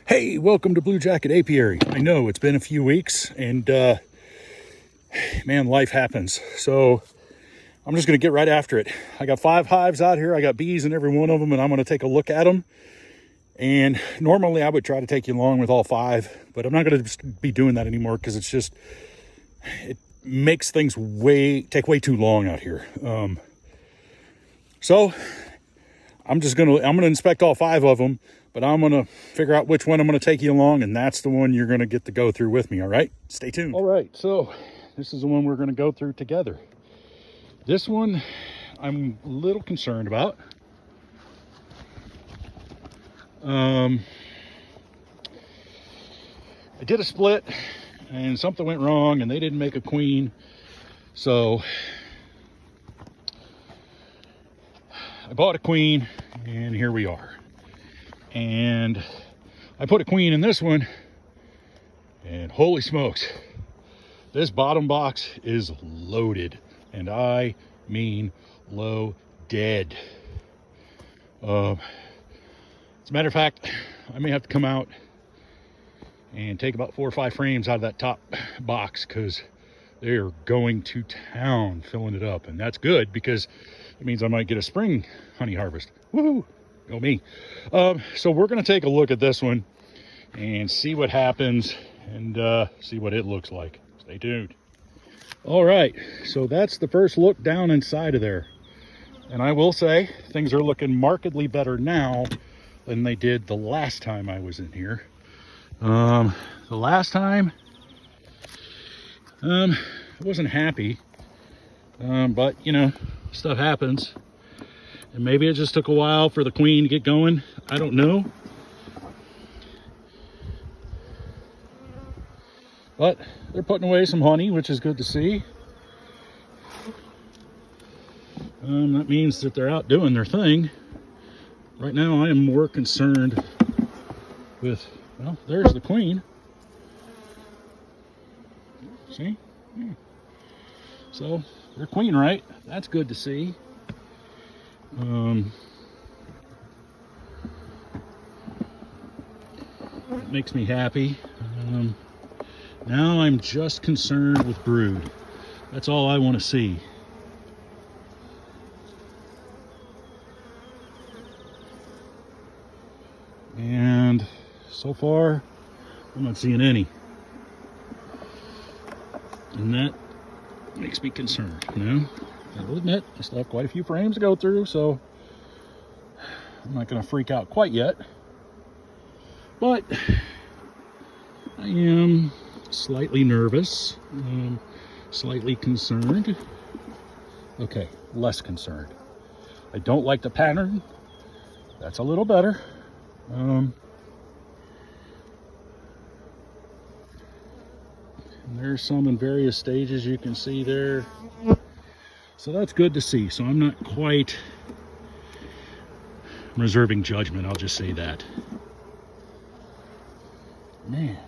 Hey, welcome to Blue Jacket Apiary. I know it's been a few weeks and man, life happens. So I'm just going to get right after it. I got 5 hives out here. I got bees in every one of them and I'm going to take a look at them. And normally I would try to take you along with all 5, but I'm not going to be doing that anymore because it makes things take way too long out here. So I'm going to inspect all 5 of them. But I'm going to figure out which one I'm going to take you along, and that's the one you're going to get to go through with me, all right? Stay tuned. All right, so this is the one we're going to go through together. This one I'm a little concerned about. I did a split, and something went wrong, and they didn't make a queen. So I bought a queen, and here we are. And I put a queen in this one, and holy smokes, this bottom box is loaded, and I mean loaded. As a matter of fact, I may have to come out and take about 4 or 5 frames out of that top box because they are going to town filling it up, and that's good because it means I might get a spring honey harvest. Woohoo! Go me. So we're going to take a look at this one and see what happens and see what it looks like. Stay tuned. All right, so that's the first look down inside of there. And I will say things are looking markedly better now than they did the last time I was in here. The last time, I wasn't happy, but you know, stuff happens. And maybe it just took a while for the queen to get going. I don't know. But they're putting away some honey, which is good to see. That means that they're out doing their thing. Right now, I am more concerned with, well, there's the queen. See? Yeah. So, they're queen right. That's good to see. It makes me happy. Now I'm just concerned with brood. That's all I want to see. And so far, I'm not seeing any. And that makes me concerned, you know? I will admit, I still have quite a few frames to go through, so I'm not going to freak out quite yet. But I am slightly nervous, slightly concerned. Okay, less concerned. I don't like the pattern. That's a little better. And there's some in various stages you can see there. So that's good to see. So I'm not quite reserving judgment, I'll just say that. Man,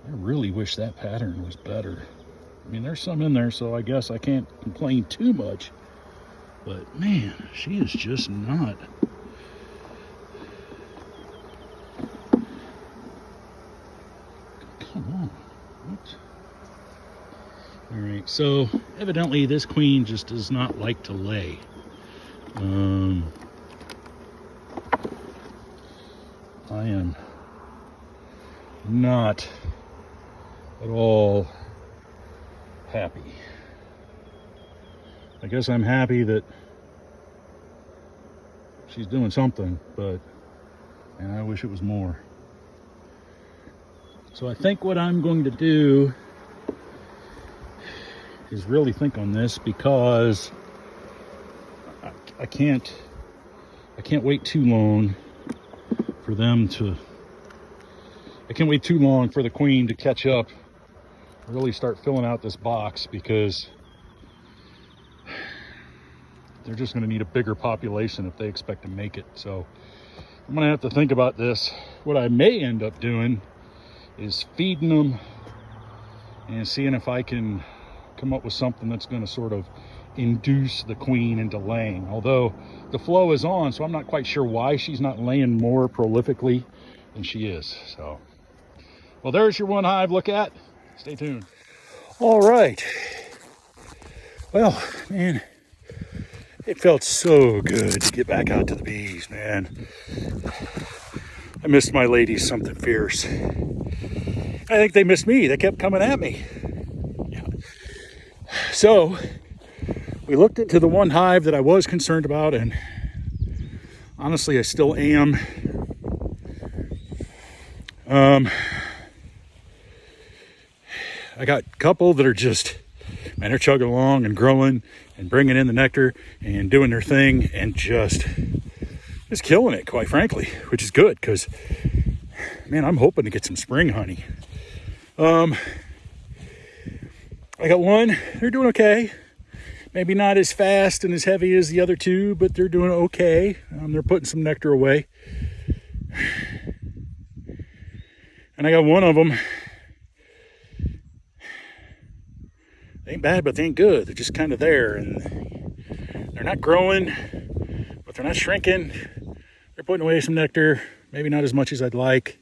I really wish that pattern was better. I mean, there's some in there, so I guess I can't complain too much. But man, she is just not. Come on. What? All right, so evidently this queen just does not like to lay. I am not at all happy. I guess I'm happy that she's doing something, but man, I wish it was more. So I think what I'm going to do is really think on this because I can't wait too long for them to. I can't wait too long for the queen to catch up, really start filling out this box because they're just going to need a bigger population if they expect to make it. So I'm going to have to think about this. What I may end up doing is feeding them and seeing if I can come up with something that's going to sort of induce the queen into laying. Although the flow is on, so I'm not quite sure why she's not laying more prolifically. than she is. So, well, there's your one hive look at. Stay tuned. All right. Well, man, it felt so good to get back out to the bees, man. I missed my ladies something fierce. I think they missed me. They kept coming at me. Yeah. So we looked into the one hive that I was concerned about, and honestly, I still am. I got a couple that are just, man, they're chugging along and growing and bringing in the nectar and doing their thing and just killing it, quite frankly, which is good because, man, I'm hoping to get some spring honey. I got one, they're doing okay. Maybe not as fast and as heavy as the other two, but they're doing okay. They're putting some nectar away. And I got one of them. They ain't bad, but they ain't good. They're just kind of there, and they're not growing, but they're not shrinking. They're putting away some nectar, maybe not as much as I'd like.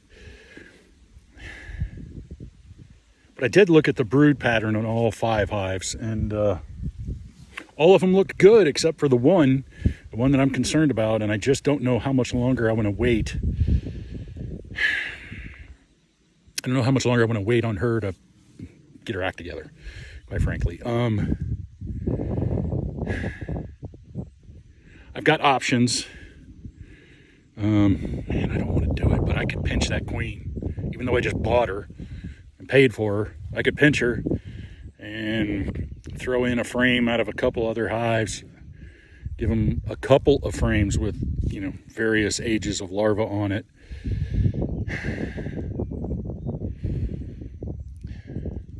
But I did look at the brood pattern on all 5 hives, and all of them looked good except for the one that I'm concerned about, and I just don't know how much longer I want to wait. I don't know how much longer I want to wait on her to get her act together, quite frankly. I've got options. Man, I don't want to do it, but I could pinch that queen. Even though I just bought her and paid for her, I could pinch her and throw in a frame out of a couple other hives. Give them a couple of frames with, various ages of larvae on it.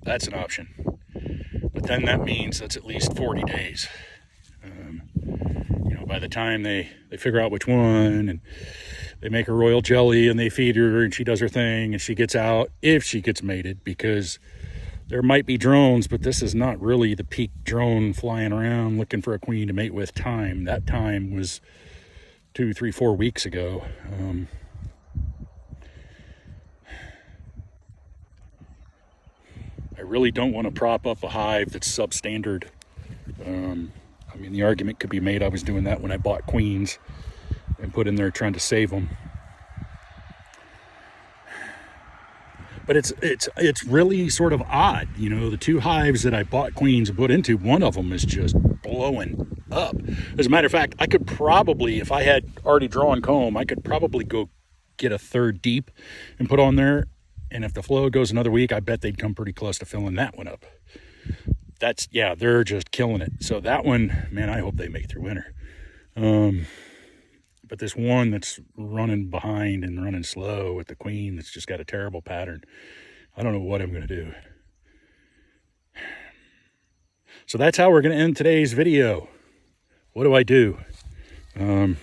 That's an option. But then that means that's at least 40 days. By the time they figure out which one, and they make her royal jelly and they feed her and she does her thing and she gets out, if she gets mated, because there might be drones, but this is not really the peak drone flying around looking for a queen to mate with time. That time was 2, 3, 4 weeks ago. I really don't want to prop up a hive that's substandard. The argument could be made I was doing that when I bought queens and put in there trying to save them. But it's really sort of odd. The 2 hives that I bought queens and put into, one of them is just blowing up. As a matter of fact, I could probably, if I had already drawn comb, I could probably go get a 3rd deep and put on there. And if the flow goes another week, I bet they'd come pretty close to filling that one up. They're just killing it. So that one, man, I hope they make it through winter. But this one that's running behind and running slow with the queen that's just got a terrible pattern, I don't know what I'm going to do. So that's how we're going to end today's video. What do I do? Do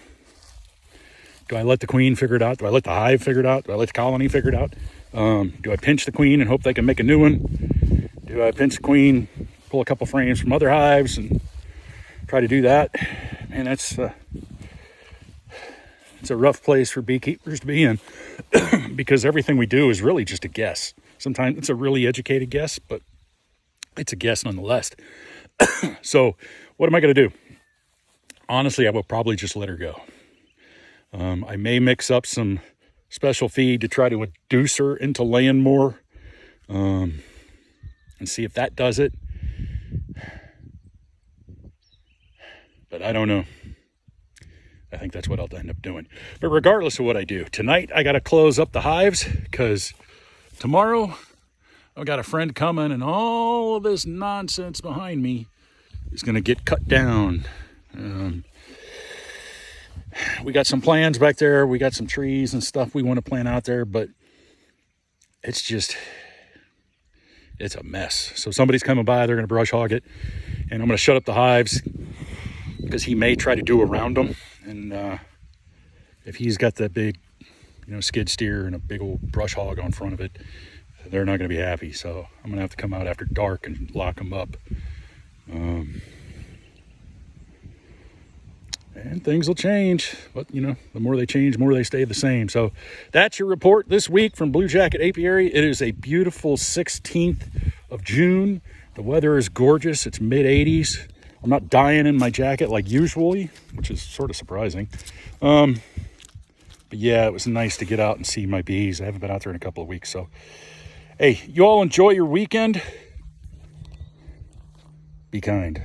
I let the queen figure it out? Do I let the hive figure it out? Do I let the colony figure it out? Do I pinch the queen and hope they can make a new one? Do I pinch the queen, pull a couple frames from other hives and try to do that? Man, it's a rough place for beekeepers to be in because everything we do is really just a guess. Sometimes it's a really educated guess, but it's a guess nonetheless. So what am I going to do? Honestly, I will probably just let her go. I may mix up some special feed to try to induce her into laying more, and see if that does it. But I don't know. I think that's what I'll end up doing. But regardless of what I do, tonight I got to close up the hives because tomorrow I've got a friend coming and all of this nonsense behind me is going to get cut down. We got some plans back there. We got some trees and stuff we want to plant out there, but it's a mess. So somebody's coming by, they're going to brush hog it, and I'm going to shut up the hives because he may try to do around them. And if he's got that big, skid steer and a big old brush hog on front of it, they're not going to be happy. So I'm going to have to come out after dark and lock them up. And things will change, but you know, the more they change, the more they stay the same. So that's your report this week from Blue Jacket Apiary. It is a beautiful 16th of June. The weather is gorgeous. It's mid 80s. I'm not dying in my jacket like usually, which is sort of surprising. But yeah, it was nice to get out and see my bees. I haven't been out there in a couple of weeks. So, hey, you all enjoy your weekend. Be kind.